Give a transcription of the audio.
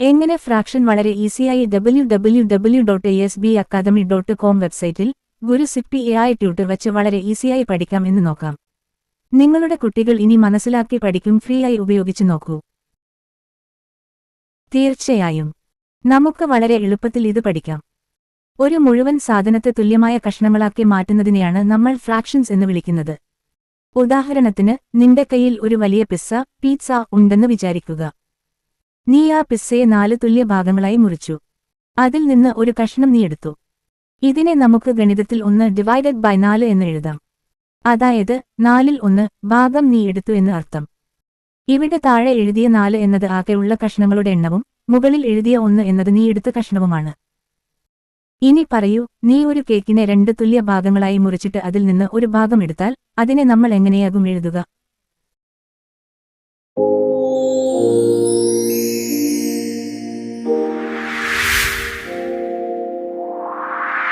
എങ്ങനെ ഫ്രാക്ഷൻ വളരെ ഈസിയായി www.asbacademy.com വെബ്സൈറ്റിൽ ഗുരു സിപ്പി AI ട്യൂട്ടർ വച്ച് വളരെ ഈസിയായി പഠിക്കാം എന്ന് നോക്കാം. നിങ്ങളുടെ കുട്ടികൾ ഇനി മനസ്സിലാക്കി പഠിക്കും. ഫ്രീ ആയി ഉപയോഗിച്ചു നോക്കൂ. തീർച്ചയായും നമുക്ക് വളരെ എളുപ്പത്തിൽ ഇത് പഠിക്കാം. ഒരു മുഴുവൻ സാധനത്തെ തുല്യമായ കഷണങ്ങളാക്കി മാറ്റുന്നതിനെയാണ് നമ്മൾ ഫ്രാക്ഷൻസ് എന്ന് വിളിക്കുന്നത്. ഉദാഹരണത്തിന്, നിന്റെ കയ്യിൽ ഒരു വലിയ പീറ്റ്സ ഉണ്ടെന്ന് വിചാരിക്കുക. നീ ആ പിസ്സയെ 4 തുല്യ ഭാഗങ്ങളായി മുറിച്ചു. അതിൽ നിന്ന് ഒരു കഷണം നീ എടുത്തു. ഇതിനെ നമുക്ക് ഗണിതത്തിൽ 1/4 എന്ന് എഴുതാം. അതായത് 4ൽ 1 ഭാഗം നീ എടുത്തു എന്ന് അർത്ഥം. ഇവിടെ താഴെ എഴുതിയ 4 എന്നത് ആകെയുള്ള കഷണങ്ങളുടെ എണ്ണവും മുകളിൽ എഴുതിയ 1 എന്നത് നീ എടുത്ത കഷണവുമാണ്. ഇനി പറയൂ, നീ ഒരു കേക്കിനെ 2 തുല്യ ഭാഗങ്ങളായി മുറിച്ചിട്ട് അതിൽ നിന്ന് ഒരു ഭാഗം എടുത്താൽ അതിനെ നമ്മൾ എങ്ങനെയാകും എഴുതുക?